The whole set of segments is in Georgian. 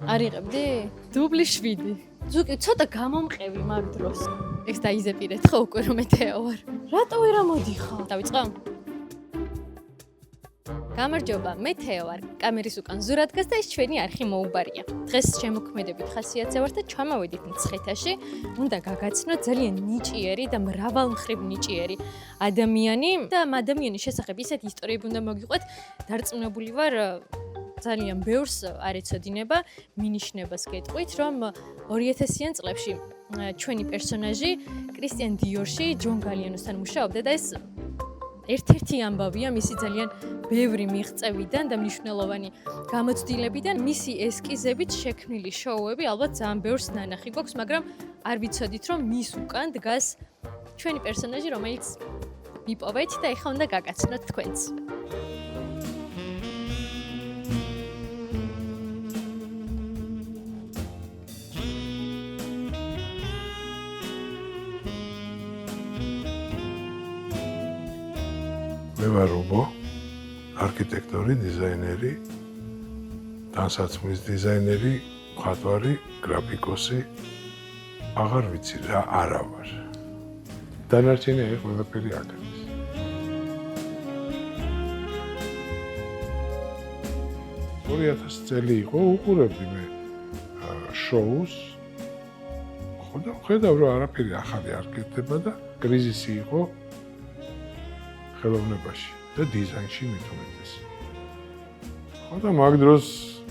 არიღებდი? დუბლი 7. ზუკი ცოტა გამომყევი მაგ დროს. ეს დაიზეპირეთ ხო უკვე რომ ეთეო ვარ. რატო ვერ ამოდიხარ? დავიწყო? გამარჯობა, მე თეო ვარ. კამერის უკან ზურად დგას და ეს ჩვენი არხი მოუბარია. დღეს შემოქმედებით ხასიათზე ვარ და ჩამავედით მცხეთაში. უნდა გაგაცნოთ ძალიან ნიჭიერი და მრავალმხრივ ნიჭიერი ადამიანი და ამ ადამიანის შესახებ ისეთი ისტორიები უნდა მოგიყვეთ. დარწმუნებული ვარ ძალიან ბევრს არ ეცოდინება მინიშნებას გეტყვით, რომ 2000-იან წლებში ჩვენი პერსონაჟი კრისტიან დიორში ჯონ გალიანოსთან მუშაობდა და ეს ერთ-ერთი ამბავია მისი ძალიან ბევრი მიღწევიდან და მნიშვნელოვანი გამოცდილებიდან მისი ესკიზებით შექმნილი შოუები ალბათ ძალიან ბევრს ნანახი გვაქვს, მაგრამ არ ვიცოდით რომ მის უკან დგას ჩვენი პერსონაჟი, რომელიც მიპოვეთ და ეხლა უნდა გაგაცნოთ თქვენც. მე ვარ რობო, არქიტექტორი, დიზაინერი, ტანსაცმლის დიზაინერი, მხატვარი, გრაფიკოსი. აღარ ვიცი რა არა ვარ. დანარჩენი აი ყველაფერი აქ არის. ორი 2000 წელი იყო, უყურებდი მე შოუს. ხო და ხედავ რომ არაფერი ახალი არ გედება და კრიზისი იყო ხელოვნებაში და დიზაინში მით უმეტეს. ხო და მაგ დროს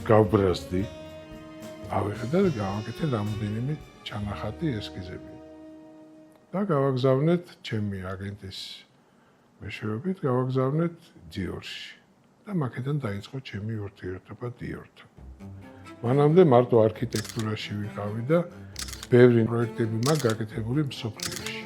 გავბრაზდი. ავიღე და გავაკეთე რამდენიმე ჩანახატი ესკიზები. და გავაგზავნეთ ჩემი აგენტის მეშვეობით, გავაგზავნეთ დიორში. და მაქედან დაიწყო ჩემი ურთიერთობა დიორთან. მანამდე მარტო არქიტექტურაში ვიყავი და ბევრი პროექტები მაქვს გაკეთებული მსოფლიოში.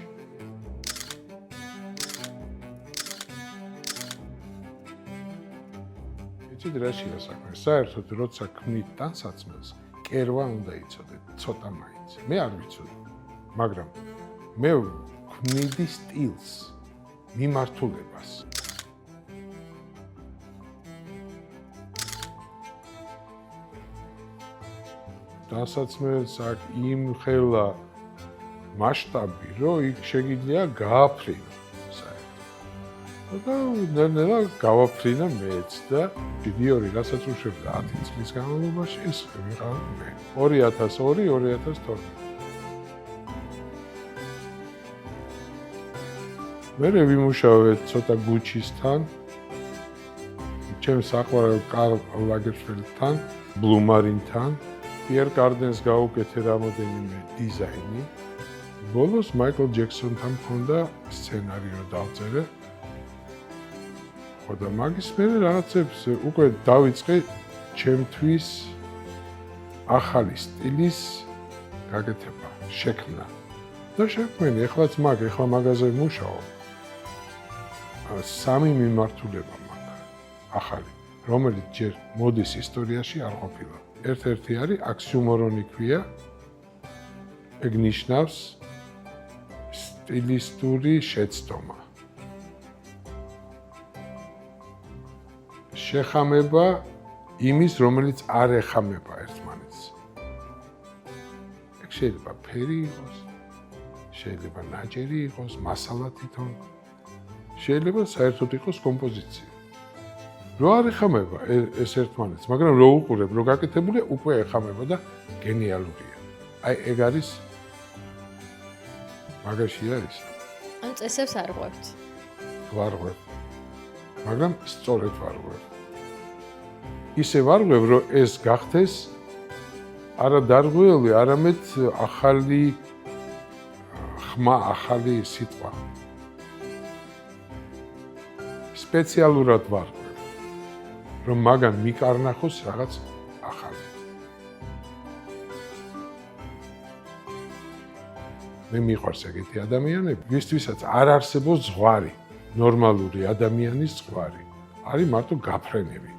იცით რაშია საქმე? საერთოდ როცა ქმნით ტანსაცმელს, კერვა უნდა იცოდეთ, ცოტა მაინც. მე არ ვიცოდი, მაგრამ მე ქმნიდი სტილს, მიმართულებას. ტანსაცმელს აქ იმ ხელა მასშტაბი, რომ იქ შეგიძლია გააფრინო. და ნელა გავაფრინა მეც და დიორი რასაც უშვებდა 10 წლის განმავლობაში ეს ვიყავ მე 2002-2012 მე ვიმუშავეთ ცოტა გუჩისთან ჩემ საყვარელ კარლ ლაგერფელდთან ბლუმარინთან პიერ კარდენს გაუკეთე რამოდენიმე დიზაინი ბოლოს მაიკლ ჯექსონთან მქონდა სცენარიო დავწერე და მაგის მერე რაღაცებს უკვე დავიწყე ჩემთვის ახალი სტილის გაკეთება, შექმნა. და შექმენი, ეხლაც მაგ, ეხლა მაგაზე ვმუშაობ. სამი მიმართულება მაქვს ახალი, რომელიც ჯერ მოდის ისტორიაში არ ყოფილა. ერთ-ერთი არის აქსიომორონი ქვია. ეგ ნიშნავს სტილისტური შეცდომა. შეხამება იმის, რომელიც არ ეხამება ერთმანეთს. ეგ შეიძლება ფერი იყოს, შეიძლება ნაჭერი იყოს, მასალა თვითონ. შეიძლება საერთოდ იყოს კომპოზიცია. რო არ ეხამება ეს ერთმანეთს, მაგრამ რო უყურებ, რო გაკეთებულია, უკვე ეხამება და გენიალურია. აი ეგ არის მაგაში არის. ან წესებს არ ღვევთ. ვარღვევ. მაგრამ სწორედ ვარღვევ. ისე ვარღვევ, რომ ეს გახდეს არა დარღვევი, არამედ ახალი ხმა, ახალი სიტყვა. სპეციალურად ვარღვევ, რომ მაგან მიკარნახოს რაღაც ახალი. მე მიყვარს ეგეთი ადამიანები, ვისთვისაც არ არსებობს ზღვარი, ნორმალური ადამიანის ზღვარი. არის მარტო გაფრენები.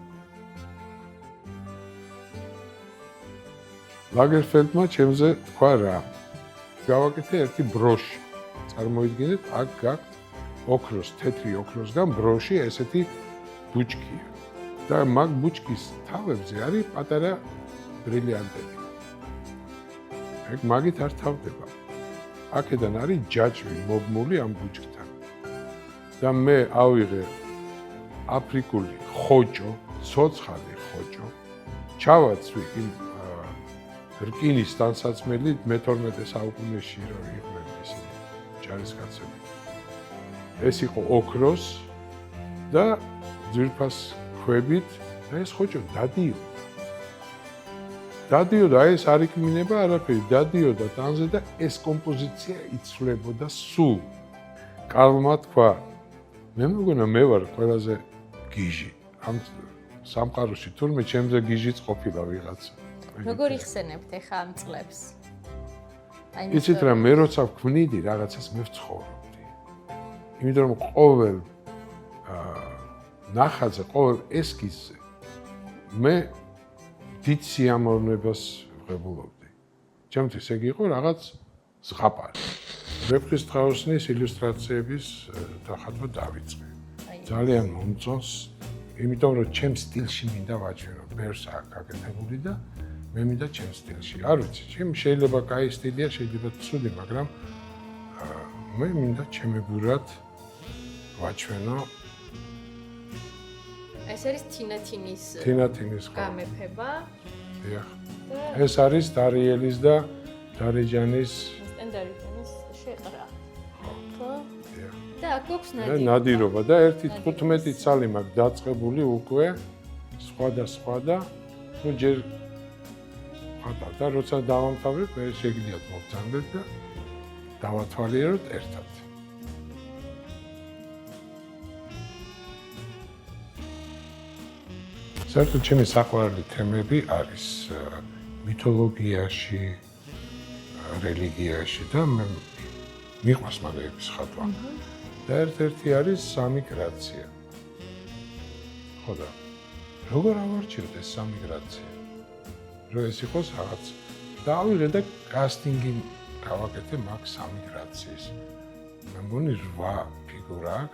ლაგერფელდმა ჩემზე თქვა რა. გავაკეთე ერთი ბროში. წარმოიდგინეთ, აქ გაქვთ ოქროს, თეთრი ოქროსგან ბროში ესეთი ბუჩქია. და მაგ ბუჩქის თავებზე არის პატარა ბრილიანტები. ეგ მაგით არ თავდება. აქედან არის ჯაჭვი მობმული ამ ბუჩქთან. და მე ავიღე აფრიკული ხოჭო, ცოცხალი ხოჭო, ჩავაცვი იმ რკინის ტანსაცმელი მე-12 საუკუნეში რო იყვნენ ისინი ჯარისკაცები. ეს იყო ოქროს და ძვირფას ქვებით და ეს ხოჭო დადიოდა. დადიოდა, ეს არ იქნინება არაფერი, დადიოდა ტანზე და ეს კომპოზიცია იცვლებოდა სულ. კარლმა თქვა, მე მგონა მე ვარ ყველაზე გიჟი. ამ სამყაროში თურმე ჩემზე გიჟიც ყოფილა ვიღაცა. როგორ იხსენებთ ახლა ამ წლებს? იცით რა, მე როცა ვქმნიდი რაღაცას მე ვცხოვრობდი. იმიტომ რომ ყოველ ნახატზე, ყოველ ესკიზზე მე დიდ სიამოვნებას ვღებულობდი. ჩემთვის ეგ იყო რაღაც ზღაპარი. ვეფხისტ ხაოსნის ილუსტრაციების დახატვა დავიწყე. ძალიან მომწონს, იმიტომ რომ ჩემ სტილში მინდა ვაჩვენო. ბევრს აქვს გაკეთებული და მე მინდა ჩემ სტილში. არ ვიცი, ჩემ შეიძლება კაი სტილია, შეიძლება ცუდი, მაგრამ მე მინდა ჩემებურად ვაჩვენო. ეს არის თინათინის გამეფება. დიახ. ეს არის დარიელის და დარეჯანის სტენდარიტენის შეყრა. ხო? დიახ. და აქ გვაქვს ნადირობა და 1.15 ცალი მაქვს დაწყებული უკვე სხვადასხვა და ნუ ჯერ ხატავ და როცა დავამთავრებ, მე შეგიძლიათ მოგწანდეთ და დავათვალიეროთ ერთად. საერთოდ ჩემი საყვარელი თემები არის მითოლოგიაში, რელიგიაში და მიყვარს მაგების ხატვა. და ერთ-ერთი არის სამიგრაცია. ხო და როგორ ავარჩიოთ ეს სამიგრაცია? რომ ეს იყოს რაღაც დავიღე და კასტინგი გავაკეთე მაგ სამიგრაციის. მე მგონი 8 ფიგურაა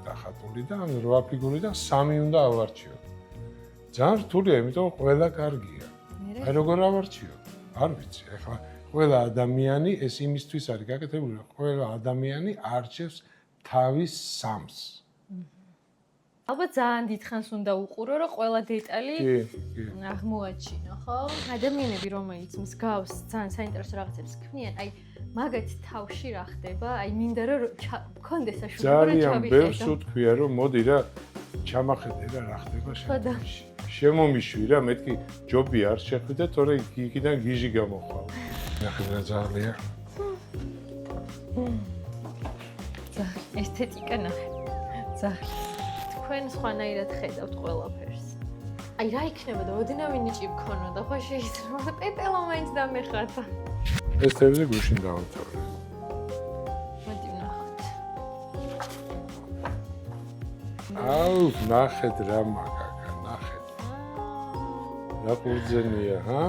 დახატული და ამ 8 ფიგურიდან 3 უნდა ავარჩიოთ. ძალიან რთულია, იმიტომ ყველა კარგია. აი როგორ ავარჩიოთ? არ ვიცი. ეხლა ყველა ადამიანი ეს იმისთვის არის გაკეთებული, რომ ყველა ადამიანი არჩევს თავის სამს. ალბათ ძალიან დიდხანს უნდა უყურო, რომ ყველა დეტალი აღმოაჩინო, ხო? ადამიანები, რომელიც მსგავს ძალიან საინტერესო რაღაცებს ქმნიან, აი მაგათ თავში რა ხდება? აი მინდა რომ გქონდეს საშუალება ძალიან ბევრს უთქვია, რომ მოდი რა ჩამახედე რა ხდება შემოში. შემომიშვი რა, მეთქი ჯობი არ შეხვიდე, თორე იქიდან გიჟი გამოხვალ. ნახე რა ძალიან. ესთეტიკა ნახე. ძალიან. თქვენ სხვანაირად ხედავთ ყველაფერს. აი რა იქნება და ოდნავი ნიჭი გქონოდა, ხო შეიძლება პეპელა მაინც დამეხატა. ეს თემზე გუშინ დავამთავრე. მოდი ვნახოთ. აუ, ნახეთ რა მაგაკა, ნახეთ. რა პურძენია, ჰა?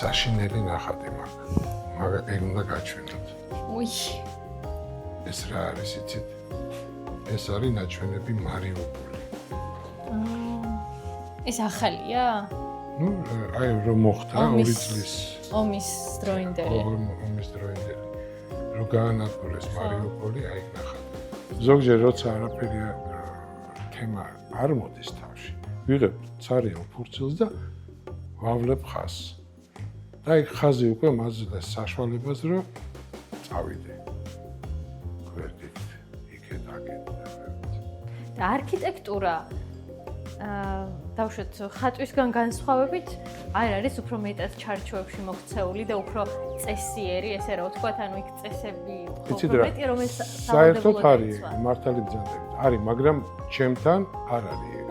საშინელი ნახატი მაქვს. მაგრამ ეგ უნდა გაჩვენოთ. უი. ეს რა არის იცით? ეს არის ნაჩვენები მარიუპოლი. ეს ახალია? ნუ, აი რომ მოხდა 2 წლის ომის დროინდელი. ომის დროინდელი. რომ გაანადგურეს მარიუპოლი, აი ნახატ. ზოგჯერ როცა არაფერი თემა არ მოდის თავში, ვიღებ ცარიელ ფურცელს და ვავლებ ხაზს. და აი ხაზი უკვე მაძლევს საშუალებას, რომ წავიდე. გვერდით, იქეთ, აქეთ. და არქიტექტურა დავუშვათ ხატვისგან განსხვავებით არ არის უფრო მეტად ჩარჩოებში მოქცეული და უფრო წესიერი, ესე რა ვთქვათ, ანუ იქ წესები უფრო მეტი, რომელიც საერთოდ არის მართალი ბრძანდებით. არის, მაგრამ ჩემთან არ არის ეგ.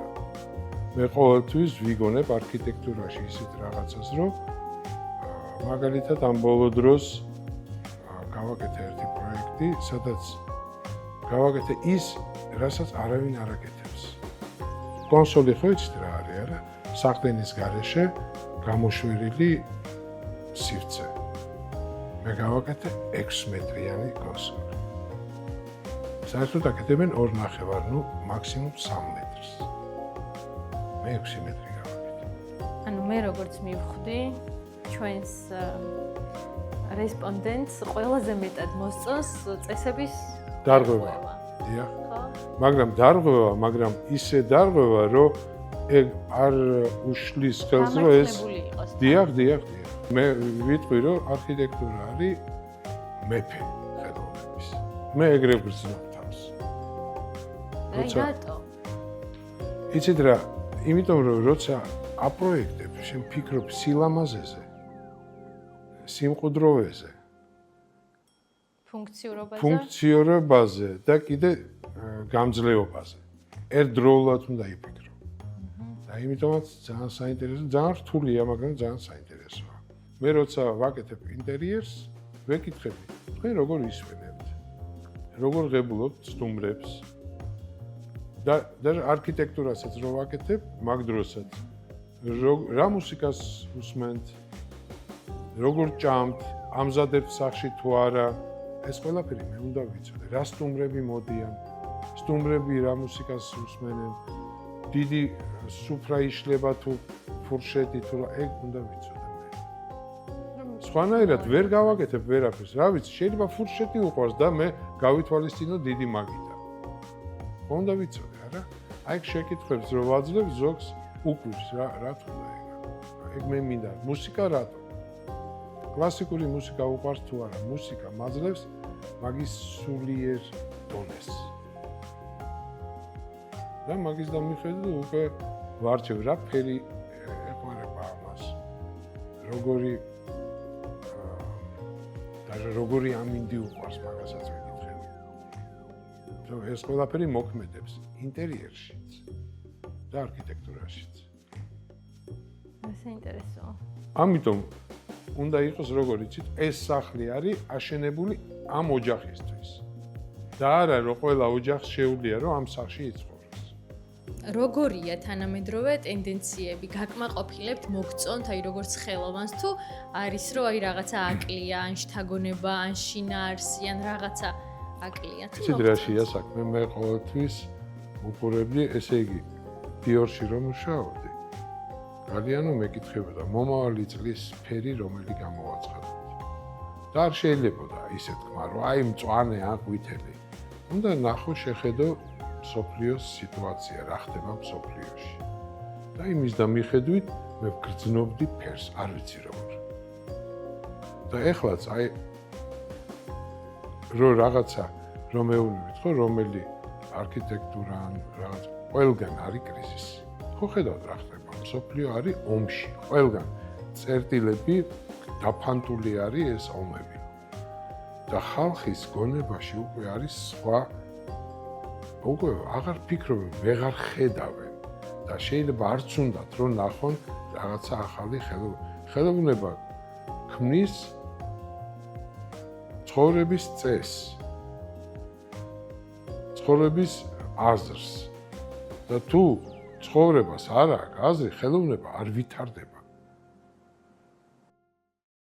მე ყოველთვის ვიგონებ არქიტექტურაში ისეთ რაღაცას, რომ მაგალითად ამ ბოლო დროს გავაკეთე ერთი პროექტი, სადაც გავაკეთე ის, რასაც არავინ არ აკეთებს. კონსოლი ხო იცით რა არის, არა? საყდენის გარეშე გამოშვერილი სივრცე. მე გავაკეთე 6 მეტრიანი კონსოლი. საერთოდ აკეთებენ 2.5, ნუ მაქსიმუმ 3 მეტრს. მე 6 მეტრი გავაკეთე. ანუ მე როგორც მივხვდი, ჩვენს რესპონდენტს ყველაზე მეტად მოსწონს წესების დარღვევა. დიახ. ხო? მაგრამ დარღვევა, მაგრამ ისე დარღვევა, რომ ეგ არ უშლის ხელს, რომ ეს გამართლებული იყოს. დიახ. მე ვიტყვი, რომ არქიტექტურა არის მეფე ხელოვნების. მე ეგრე ვგრძნობ თავს. რატო? იცით რა, იმიტომ რომ როცა აპროექტებ, შენ ფიქრობ სილამაზეზე, სიმყუდროვეზე, ფუნქციურობაზე და კიდე გამძლეობაზე. ერთდროულად უნდა იფიქრო. და იმიტომაც ძალიან საინტერესო, ძალიან რთულია, მაგრამ ძალიან საინტერესოა. მე როცა ვაკეთებ ინტერიერს, ვეკითხები, თქვენ როგორ ისვენებთ? როგორ ღებულობთ სტუმრებს? და არქიტექტურასაც რო ვაკეთებ, მაგ დროსაც რა მუსიკას უსმენთ? როგორ ჭამთ? ამზადებთ სახში თუ არა? ეს ყველაფერი მე უნდა ვიცოდე. რა სტუმრები მოდიან? სტუმრები რა მუსიკას უსმენენ? დიდი სუფრა იშლება თუ ფურშეტი თუ რა, ეგ უნდა ვიცოდე მე. სხვანაირად ვერ გავაკეთებ ვერაფერს. რა ვიცი, შეიძლება ფურშეტი უყვარს და მე გავითვალისწინო დიდი მაგიდა. უნდა ვიცოდე, არა? აი ეგ შეკითხვებს რო ვაძლევ ზოგს უკვირს რა თქმა ეგ. ეგ მე მინდა. მუსიკა რატო? კლასიკური მუსიკა უყვარს თუ არა? მუსიკა მაძლევს მაგის სულიერ დონეს. და მაგის დამიხედვით უკვე ვარჩევ რა ფერი ეყარება ამას. როგორი ამინდი უყვარს მაგასაც ვეკითხები. ეს ყველაფერი მოქმედებს ინტერიერშიც და არქიტექტურაშიც. საინტერესოა. ამიტომ უნდა იყოს როგორ იცით, ეს სახლი არის აშენებული ამ ოჯახისთვის. და არა რომ ყველა ოჯახს შეუძლია რომ ამ სახლში იცხოვროს. როგორია თანამედროვე ტენდენციები? გაკმაყოფილებთ, მოგწონთ, აი როგორც ხელოვანს თუ არის რომ აი რაღაცა აკლია, ან შთაგონება, ან შინაარსი, ან რაღაცა აკლია თუ იცით რა შეა საქმე? მე ყოველთვის უყურებდი, ესე იგი დიორში რომ მუშაობდი. გალიანო მეკითხებოდა მომავალი წლის ფერი რომელი გამოვაცხადოთ. და არ შეიძლებოდა ისე თქვა რომ აი მწვანე აქ ვითელი. უნდა ნახო შეხედო მსოფლიოს სიტუაცია, რა ხდება მსოფლიოში. და იმის დამიხედვით მე ვგრძნობდი ფერს, არ ვიცი როგორ. და ეხლაც აი რომ რაღაცა რომეულებით ხო რომელი არქიტექტურა ან რაღაც ყველგან არის კრიზისი. ხო ხედავთ რა ხდება? მსოფლიო არის ომში. ყველგან წერტილები დაფანტული არის ეს ომები. და ხალხის გონებაში უკვე არის სხვა უკვე აღარ ფიქრობენ, ვეღარ ხედავენ და შეიძლება არც უნდათ რომ ნახონ რაღაცა ახალი ხელოვნება ქმნის ცხოვრების წესს, ცხოვრების აზრს და თუ ცხოვრებას არ აქვს აზრი, ხელოვნება არ ვითარდება.